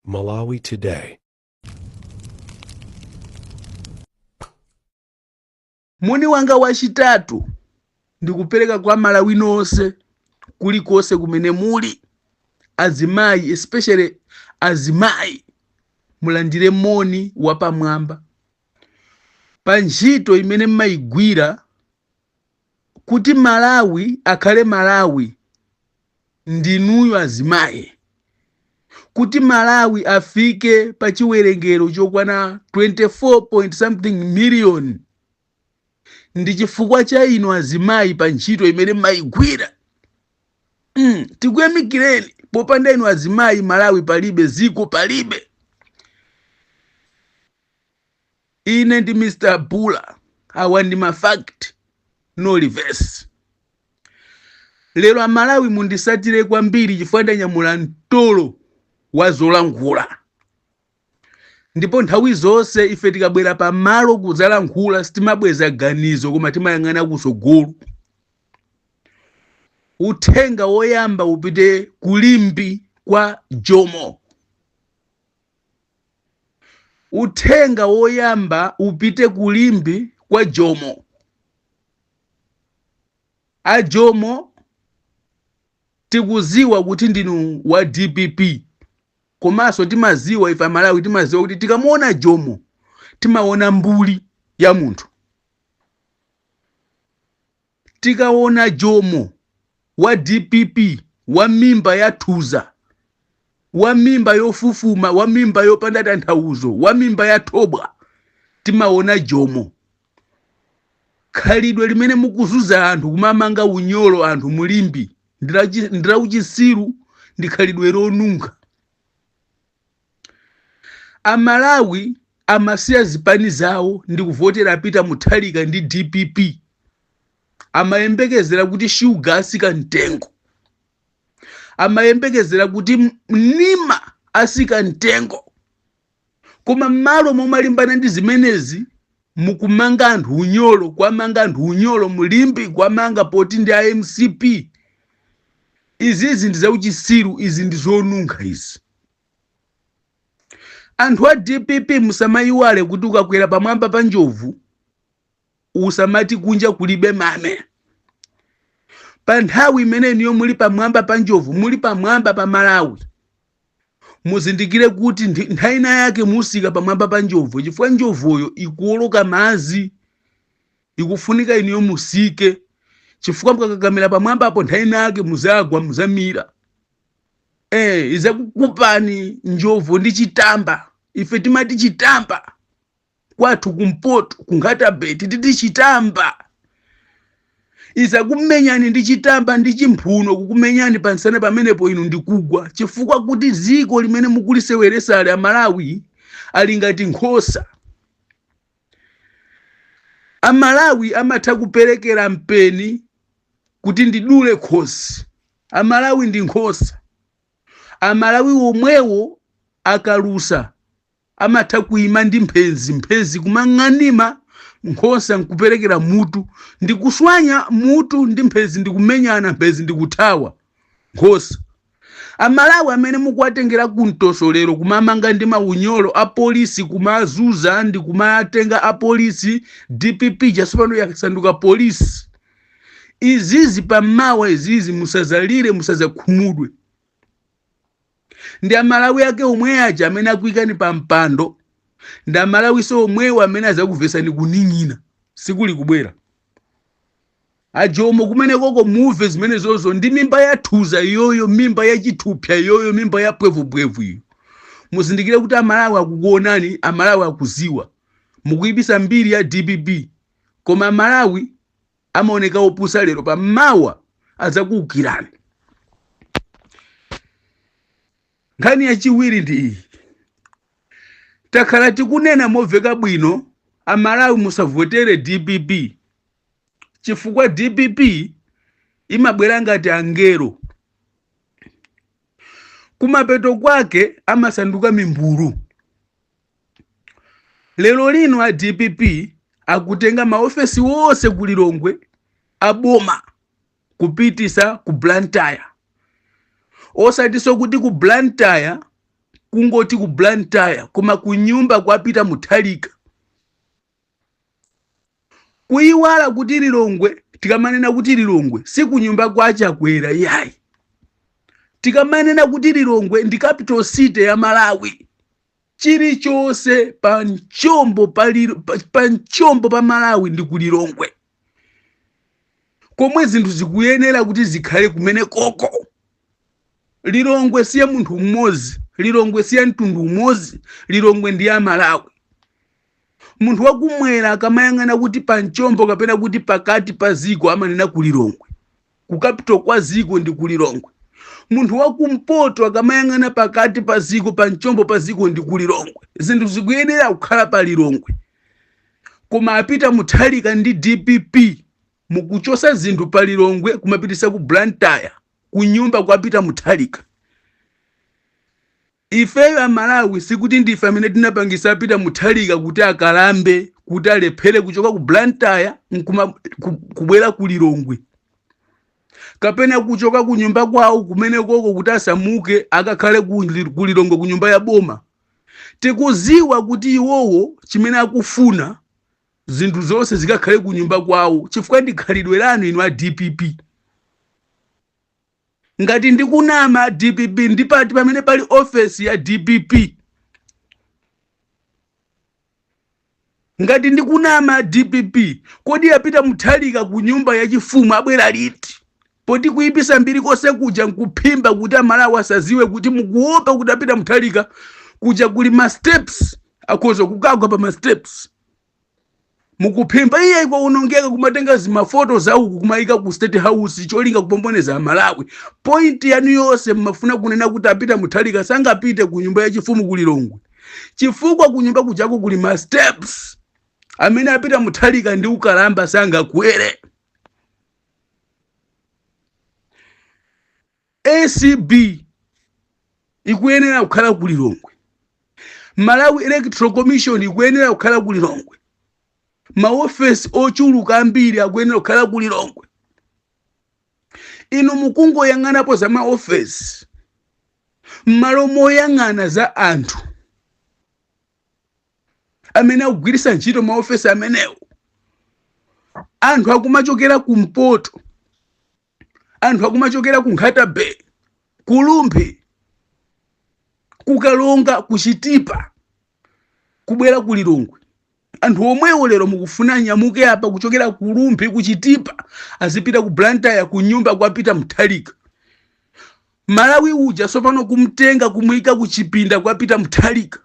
Malawi Today. Muni wanga wachitatu ndikupereka kwa Malawi nonse kulikonse kumene muli azimayi, especially azimayi, mulandire moni wapamwamba pa ntchito imene mmayigwira kuti Malawi akhale Malawi. Ndinuyo azimayi, kuti Malawi afike pa chiwerengero chokwana 24 point something million ndi chifukwa cha inu azimayi pa ntchito imene mmayigwira. Tikuyamikireni. Popanda inu azimayi Malawi palibe, ziko palibe. Ine ndi Mr. Bula, awa ndi ma fact no reverse. Lero Malawi mundisatire kwambiri chifukwa ndanyamula mtolo wa zolankhula. Ndipo nthawi zonse ife tikabwera pa malo kudzalankhula sitimabweza ganizo koma timayang'ana kusogolo. Uthenga woyamba upite kulimbi kwa Jomo. Uthenga woyamba upite kulimbi kwa Jomo. A Jomo tikuziwa kuti ndinu wa DPP. Komanso timaziwa ife Malawi timaziwa kuti tikamuona Jomo timaona mbuli ya munthu. Tikaona Jomo wa DPP, wa mimba ya thuza, wa mimba yofufuma, wa mimba yopanda tanthauzo, wa mimba ya thobwa, timaona Jomo. Khalidwe limene mukuzunza anthu kumamanga unyolo anthu mulimbi ndira uchisiru ndi khalidwe lonunkha. Amalawi amasiya zipani zawo ndi kuvotera Peter Mutharika ndi DPP. Amayembekezera kuti shuga asika mtengo. Amayembekezera kuti mnima asika mtengo. Koma malo momalimbana ndi zimenezi mukumanga anthu unyolo, kwamanga anthu unyolo mulimbi, kwamanga poti ndi MCP. Izizi ndi zauchisiru, izi ndi zonunkha izi. Anthu a DPP musamayiwale kuti ukakwera pamwamba pa njovu usamati kunja kulibe mame. Pa nthawi imene niyo muli pamwamba pa njovu, muli pamwamba pa Malawi, muzindikire kuti nthaina yake musika pamwamba pa njovu chifukwa njovuyo ikuoloka mazi, ikufunika iniyo musike chifukwa mukakakamira pamwamba apo nthaina yake muzagwa muzamira. Izakukupani njovu ndi chitamba. Ife timati chitamba kwathu kumpoto kungatabeti titi chitamba. Izakumenyani ndi chitamba ndi chimphuno kukumenyani pansana pamenepo inu ndikugwa chifukwa kuti ziko limene mukuliseweresa ali Amalawi ali ngati nkhosa. Amalawi amatha kuperekera mpeni kuti ndidule khosi. Amalawi ndi nkhosa. Amalawi omwewo akalusa amatha kuima ndi mphenzi kumang'anima nkhosa nkuperekera mutu ndikuswanya mutu ndi mphenzi ndikumenyana mphenzi ndikuthawa nkhosa. Amalawi amene mukuwatengera kumtosolero kumamanga ndi maunyolo a polisi kumazuza ndi kumatenga a polisi DPP chasopano yasanduka polisi. Izizi pamawa izizi musazalire musazakhumudwe. Ndi Amalawi ake omwe aja amene akuikani pa mpando. Ndi Amalawi so omwewo amene azakuvesani kuning'ina sikuli kubwera. A Jomo kumene koko muve zimene zozo ndi mimba ya thuza iyoyo, mimba ya chithupsa iyoyo, mimba ya pwevupwevu iyo. Muzindikire kuti Amalawi akukuonani, Amalawi akuziwa. Mukuibisa mbiri ya DPP. Koma Amalawi amaoneka opusa lero pamawa azakuukirani. Nkhani yachiwiri ndi iyi. Takhala tikunena moveka bwino Amalawi musavotere DPP. Chifukwa DPP imabwera ngati angelo. Kumapeto kwake amasanduka mimbulu. Lero lino a DPP akutenga maofesi wose kulilongwe aboma kupitisa ku Blantyre. Osati so kuti ku Blantyre kungoti ku Blantyre koma kunyumba kwapita Mutharika. Kuiwala kuti Lilongwe, tikamanena kuti Lilongwe si kunyumba kwa Chakwera yayi. Tikamanena kuti Lilongwe ndi capital city ya Malawi. Chilichonse pa nchombo pa Malawi ndi ku Lilongwe. Komwe zinthu zikuyenera kuti zikhale kumene koko. Lilongwe siya munthu mmodzi, Lilongwe siya mtundu umodzi, Lilongwe ndi ya Malawi. Munthu wakumwera akamayang'ana kuti pa nchombo kapena kuti pakati pa ziko amanena ku Lilongwe. Ku capital kwa ziko ndi ku Lilongwe. Munthu wakumpoto akamayang'ana pakati pa ziko pa nchombo pa ziko ndi ku Lilongwe. Zinthu zikuyenera kukhala pa Lilongwe. Koma apita Mutharika ndi DPP mukuchosa zinthu pa Lilongwe kumapitisa ku Blantyre, kunyumba kwapita Mutharika. Ifeyo Amalawi sikuti ndife amene tinapangisa apita Mutharika kuti akalambe, kuti alephere kuchoka ku Blantyre kubwera ku Lilongwe. Kapena kuchoka kunyumba kwawo kumene koko kuti asamuke akakhale ku Lilongwe kunyumba ya boma. Tikuziwa kuti iwowo chimene akufuna zinthu zonse zikakhale kunyumba kwawo chifukwa ndi khalidwe lanu inu a DPP. Ngati ndikunama DPP ndipati pamene pali office ya DPP. Ngati ndikunama DPP kodi apita Mutharika kunyumba ya chifumu abwera liti? Poti kuipisa mbiri kose kuja nkuphimba kuti Amalawi asaziwe kuti mukuopa kuti apita Mutharika kuja kuli ma steps akhoza kukagwa pa ma steps. Mukuphimba iye iko unongeka kumatenga zimafoto za uku kumaika ku State House cholinga kupomboneza Amalawi. Point yanu yose mmafuna kunena kuti apita Mutharika sangapite ku nyumba ya chifumu ku Lilongwe. Chifukwa ku nyumba kujako kuli ma steps. Amene apita Mutharika ndi ukalamba sangakwere. ACB ikuyenera kukhala ku Lilongwe. Malawi Electoral Commission ikuyenera kukhala ku Lilongwe. Maofesi ochuluka ambiri akuyenera kukhala ku Lilongwe. Inu mukungo yang'anapo za maofesi mmalo moyang'ana za anthu amene akugwiritsa ntchito maofesi amenewo. Anthu akumachokera kumpoto, anthu akumachokera ku Nkhata Bay, ku Lumphi, ku Kalonga, ku Chitipa kubwera ku Lilongwe. Anthu omwewo lero mukufuna nyamuke apa kuchokera ku Lumphi ku Chitipa azipita ku Blantyre ku nyumba kwapita Mutharika. Malawi uja sopano kumtenga kumuyika ku chipinda kwapita Mutharika.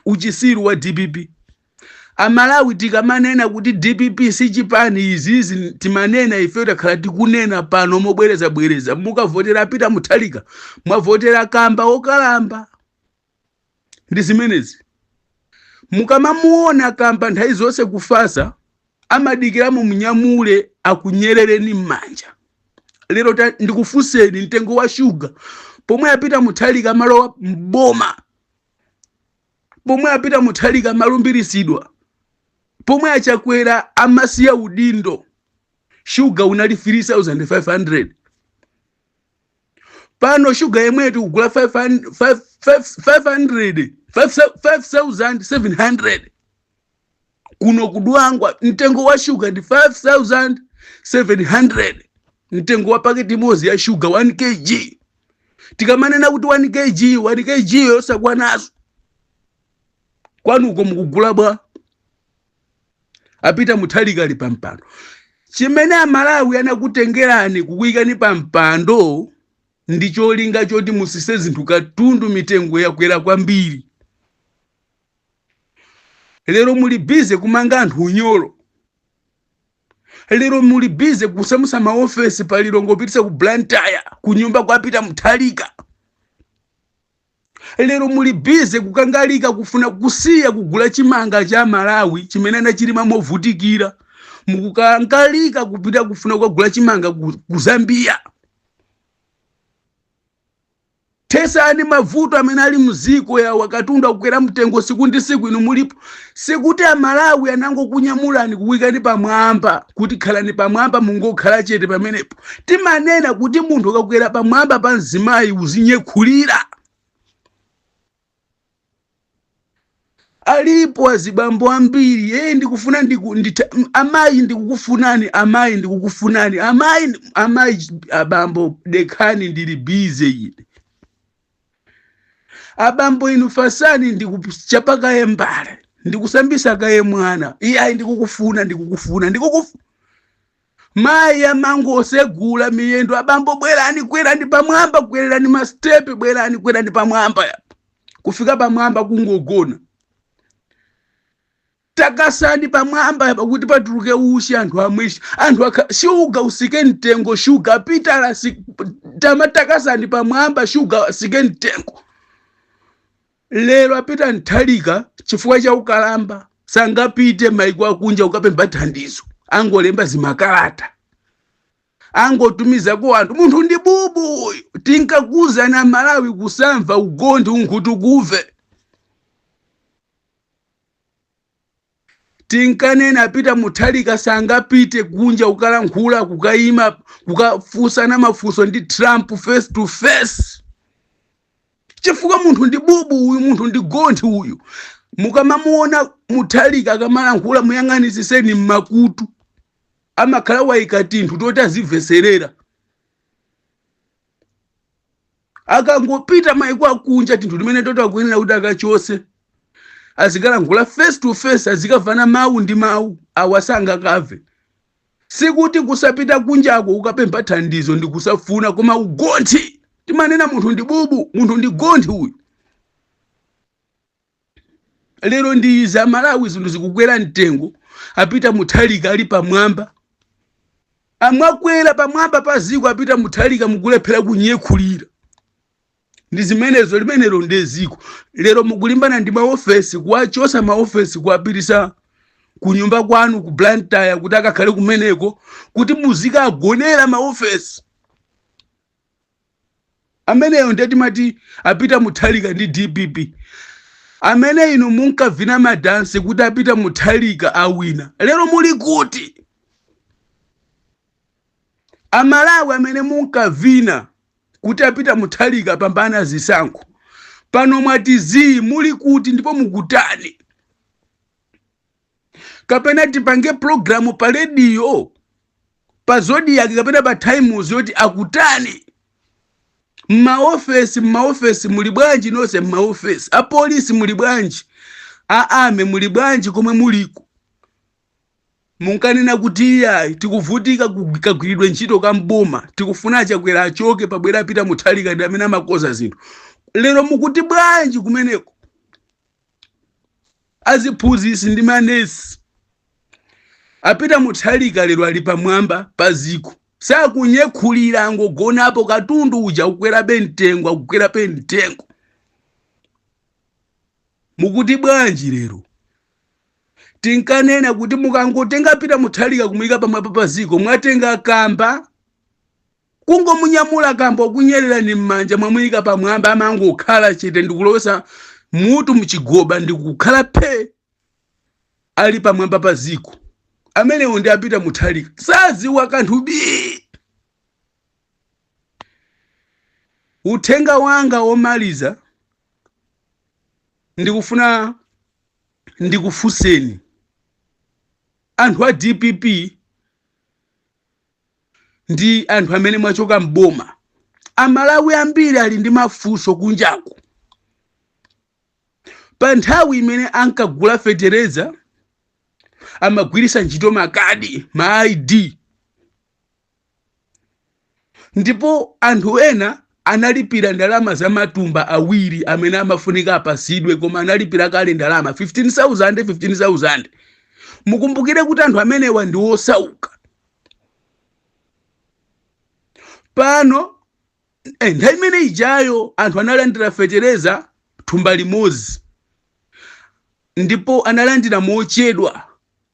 Uchisiru wa DPP. Amalawi tikamanena kuti DPP si chipani izizi timanena ife takhala tikunena pano mobwereza mukavotera apita Mutharika mwavotera kamba okalamba. Ndi zimenezi. Mukamamuona kamba nthawi zonse kufasa amadikira mu munyamule akunyerereni m'manja. Lero ndikufunseni mtengo wa sugar pomwe apita Mutharika malowa mboma, pomwe apita Mutharika malumbirisidwa, pomwe achakwera amasiya udindo sugar unali 3500. Pano sugar yemwetu kugula 5700 kuno kudwangwa. Mtengo wa sugar ndi 5700. Mtengo wa paketi mozi ya sugar 1 kg. Tikamanena kuti 1 kg yosakwanazo. Kwanu uko mukugula bwa apita Mutharika ali pampando. Chimene Amalawi anakutengerani kukuyikani pampando ndi cholinga choti musise zinthu katundu mitengo yakwera kwambiri. Lero muli bize kumanga anthu unyolo. Lero muli bize kusamusa maofesi pa Lilongwe pitisa ku Blantyre kunyumba kwapita Mutharika. Lero muli bize kukangalika kufuna kusiya kugula chimanga cha Malawi chimene anachilima movutikira. Mukukangalika kupita kufuna kugula chimanga ku Zambia. Tesa ani mavuto amene ali muziko ya wakatunda kukwera mtengo siku ndi siku inu mulipo. Sikuti Amalawi anango kunyamulani kuwikani pamwamba kuti khalani pamwamba mungokhala chete pamenepo. Timanena kuti munthu akakwera pamwamba pa mzimayi uzinyekhulira. alipo azibambo ambiri ndikufuna amayi ndikukufunani, amayi ndikukufunani, amayi abambo dekhani ndili bize ine, abambo inu fasani ndikuchapa kaye mbale, ndikusambisa kaye mwana, iyayi ndikukufuna mayi amango osegula miyendo, abambo bwerani kwerani pamwamba, kwerani mastepe, bwerani kwerani pamwamba, kufika pamwamba kungogona, takasani pamwamba pakuti patuluke ushi anthu amwishi, anthu shuga usike mtengo, shuga pitala takasani pamwamba, shuga usike mtengo. Lero apita nthalika chifukwa cha ukalamba, sangapite maiko akunja ukapempha thandizo, angolemba zimakalata, angotumiza kwa anthu, munthu ndi bubu uyu, tinkakuza na Malawi kusamva ugondi unkhutu kuve. Tinkanena apita muthalika sangapite kunja ukalankhula, kukayima, kukafusana mafuso ndi Trump face to face. Chifukwa munthu ndi bubu uyu, munthu ndi gondi uyu. Mukamamuona muthalika akamalankhula muyang'anisiseni mmakutu, amakhala wayika tinthu toti azimveserera. Akangopita maiko akunja tinthu limene toti akuyenera kuti akachose, azikalankhula face to face, azikavana mawu ndi mawu, awasanga kave. Sikuti kusapita kunjako ukapempha thandizo ndi kusafuna, koma ugonthi. Timanena munthu ndi bubu, munthu ndi gondi uyu. Lero ndi za Malawi zinthu zikukwera mtengo, apita muthalika ali pamwamba, amwakwera pamwamba paziko, apita muthalika mukulephera kunyekhulira. Ndi zimenezo, limenelo ndeziko. Lero mukulimbana ndi maofesi, kuwachosa maofesi, kuwapirisa kunyumba kwanu ku Blantyre kuti akakhale kumeneko, kuti muzika agonera maofesi. Ameneyo ndeti mati apita muthalika ndi DPP. Amene inu munkavina madansi kuti apita muthalika awina, lero muli kuti? Amalawi amene munkavina kuti apita muthalika pambana zisankho, pano mwati muli kuti ndipo mukutani? Kapena tipange programu pa radio, pa Zodiac kapena pa Times yoti akutani? Mmaofesi muli bwanji nonse? Mmaofesi apolisi muli bwanji? Aame muli bwanji komwe muliko? Munkanena kuti iyayi tikuvutika kagwiridwe ntchito kamboma, tikufuna chakwera achoke pabwera apita muthalika ndi amene amakoza zinthu. Lero mukuti bwanji kumeneko? Aziphunzitsi ndi manesi apita muthalika lero ali pamwamba paziko, sakunyekhulira, angogonapo katundu uja kukwera pentengo, akukwera pentengo. Mukuti bwanji lero? Tinkanena kuti mukangotenga pita muthalika kumuyika pamwamba paziko, mwatenga kamba, kungomunyamula kamba kunyerera ni mmanja mwamuyika pamwamba, amangokhala chete ndikulowesa mutu muchigoba ndikukhala phe ali pamwamba paziko. Amenewo ndi apita muthalika, saziwa kanthu bi. Uthenga wanga omaliza ndikufuna ndikufuseni anthu a DPP ndi anthu amene mwachoka mboma. Amalawi ambiri ali ndi mafunso kunjako. Pa nthawi imene ankagula fetereza, amagwirisa ntchito makadi, ma ID. Ndipo anthu ena analipira ndalama za matumba awiri amene amafunika apasidwe, koma analipira kale ndalama 15,000. Mukumbukire kuti anthu amenewa ndi osauka. Pano nthawi imene ijayo anthu analandira fetereza thumba limodzi, ndipo analandira mochedwa.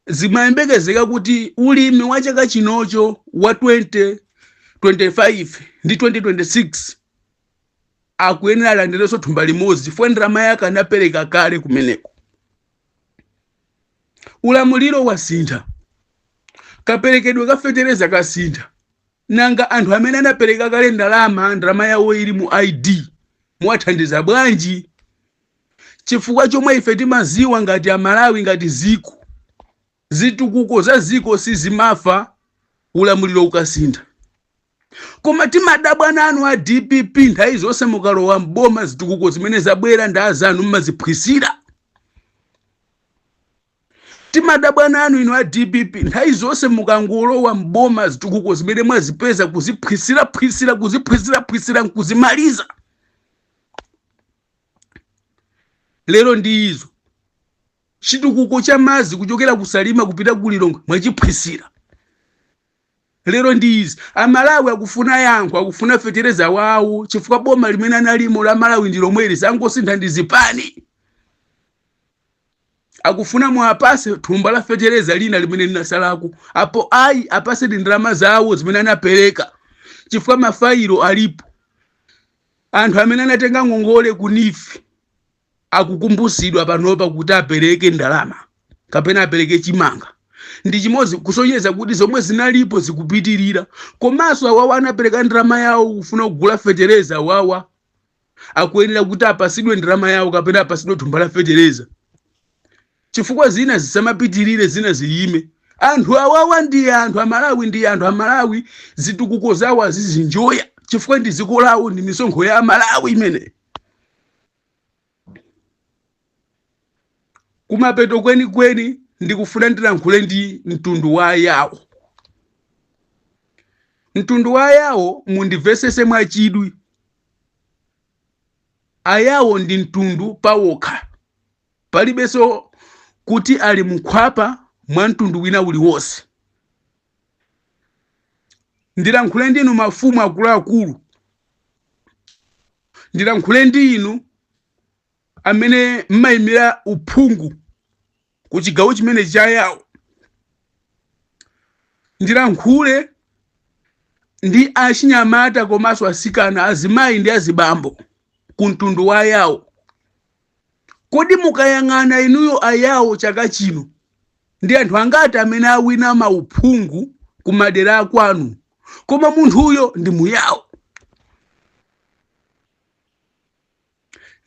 Zimayembekezeka kuti ulimi wa chaka chinocho wa 2025 ndi 2026 akuyenera alandireso thumba limodzi, fwe ndalama yake anapereka kale kumeneko. Ulamuliro wasintha, kaperekedwe ka fetereza kasintha. Nanga anthu amene anapereka kale ndalama yawo ili mu ID, muwathandiza bwanji? chifukwa chomwe ife timaziwa ngati Amalawi ngati ziko zitukuko za ziko sizimafa ulamuliro ukasintha. Koma timadabwa nanu a DPP nthawi zonse mukalowa mboma zitukuko zimene zabwera ndi azanu mmaziphwisira. Timadabwa nanu inu a DPP nthawi zonse mukangolowa mboma zitukuko zimene mwazipeza kuziphwisira nkuzimaliza. Lero ndi izo chitukuko cha mazi kuchokera kusalima kupita kulilongo mwachiphwisira. Lero ndi izi Amalawi akufuna yankho, akufuna fetereza wawo chifukwa boma limene analimo la Malawi ndi lomwe lisangosintha ndi zipani. Akufuna mwapase thumba la fetereza lina limene linasalako apo ayi apase ndalama zawo zimene anapereka chifukwa mafailo alipo. Anthu amene anatenga ngongole kunifi akukumbusidwa panopa kuti apereke ndalama kapena apereke chimanga. Ndi chimozi kusonyeza kuti zomwe zinalipo zikupitirira. Komanso awawa anapereka ndalama yawo kufuna kugula fetereza wawa akuyenera kuti apasidwe ndalama yawo kapena apasidwe thumba la fetereza. Chifukwa zina zisamapitirire zina ziyime. Anthu awawa ndi anthu Amalawi, ndi anthu Amalawi zitukuko zawo azizinjoya chifukwa ndi ziko lawo, ndi misonkho ya Amalawi imene. Kumapeto kweni ndikufuna ndilankhule ndi mtundu wa ayawo. Mtundu wa ayawo mundivesese mwachidwi. Ayawo ndi mtundu pawokha. Palibenso kuti ali mkhwapa mwa mtundu wina uliwonse. Ndilankhule ndi inu mafumu akuluakulu. Ndilankhule ndi inu amene mmayimira uphungu ku chigawo chimene cha yawo. Ndilankhule ndi achinyamata komanso asikana, azimayi ndi azibambo ku mtundu wa yawo. Kodi mukayang'ana inuyo ayawo chaka chino ndi anthu angati amene awina mauphungu ku madera akwanu, koma munthuyo ndi muyawo?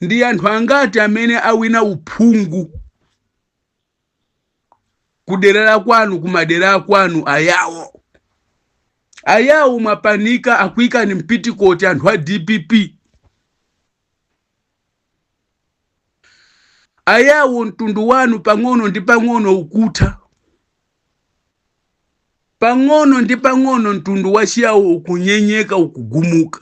Ndi anthu angati amene awina uphungu kudera la kwanu, kumadera akwanu ayawo? Ayawo mapanika akuika ni mpitikoti anthu a DPP. Ayawo mtundu wanu pang'ono ndi pang'ono ukutha. Pang'ono ndi pang'ono mtundu wachiyawo ukunyenyeka, ukugumuka.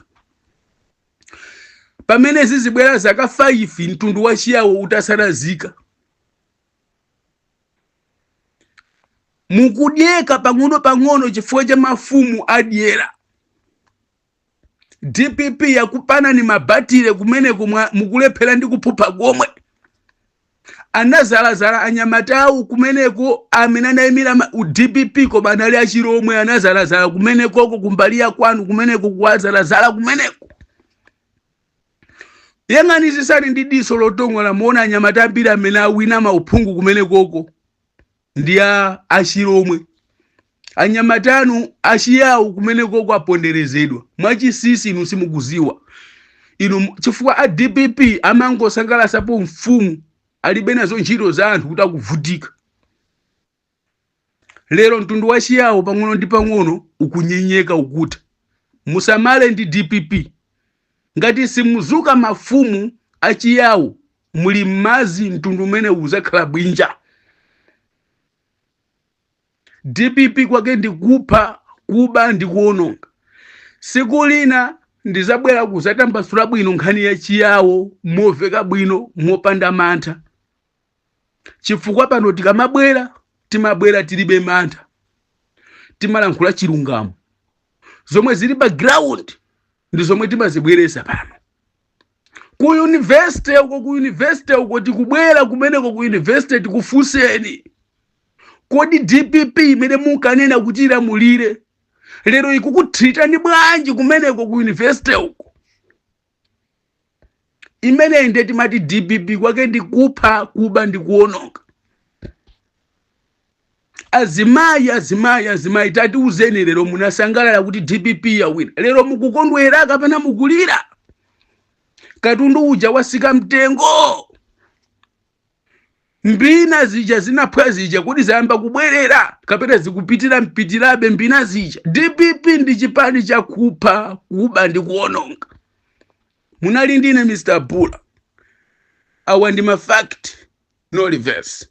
Pamene zizibwera zaka 5 mtundu wachiyawo utasarazika. Mukudyeka pang'ono chifukwa cha mafumu adyera. DPP yakupana ni mabatire kumene mukulephera ndi kuphupha gomwe. Anazalazala anyamatawu kumeneko amene anayimira DPP koma anali achiromwe. Anazalazala kumeneko kumbalia kwanu kumeneko kuwazalazala kumeneko. Yang'ani zisali ndi diso lotongola muona anyamata ambiri amene awina mauphungu kumeneko ndi achiromwe. Anyamatanu achiyawo kumeneko aponderezedwa mwachisisi inu simukuziwa. Inu chifukwa a DPP amangosangalasapo mfumu alibe nazo ntchito za anthu kuti akuvutika. Lero mtundu wachiyawo pang'ono ndi pang'ono ukunyenyeka, ukutha. Musamale ndi DPP. Ngati simuzuka mafumu achiyawo muli mmazi mtundu umene uzakhala bwinja. DPP kwake ndi kupha, kuba ndi kuononga. Siku lina ndizabwera kuzatambasula bwino nkhani ya chiyawo moveka bwino mopanda mantha. Chifukwa pano timabwera tilibe mantha. Timalankhula chilungamo. Zomwe zili background ndi zomwe timazibweresa pano. Ku university uko tikubwera kumeneko ku university tikufuseni. Kodi DPP imene mukanena kuti ilamulire lero ikukutreatani bwanji kumeneko ku university uko? Imene inde timati DPP kwake ndi kupha, kuba ndi kuononga. Azimayi tati uzeni lero munasangalala kuti DPP yawina. Lero mukukondwera kapena mukulira? Katundu uja wasika mtengo. mbina zija zinaphwa zija kuti zayamba kubwerera kapena zikupitira mpitirabe mbina zija. DPP ndi chipani chakupha, kuba ndi kuononga. Munali ndine Mr. Bula. Awa ndi ma fact, no reverse.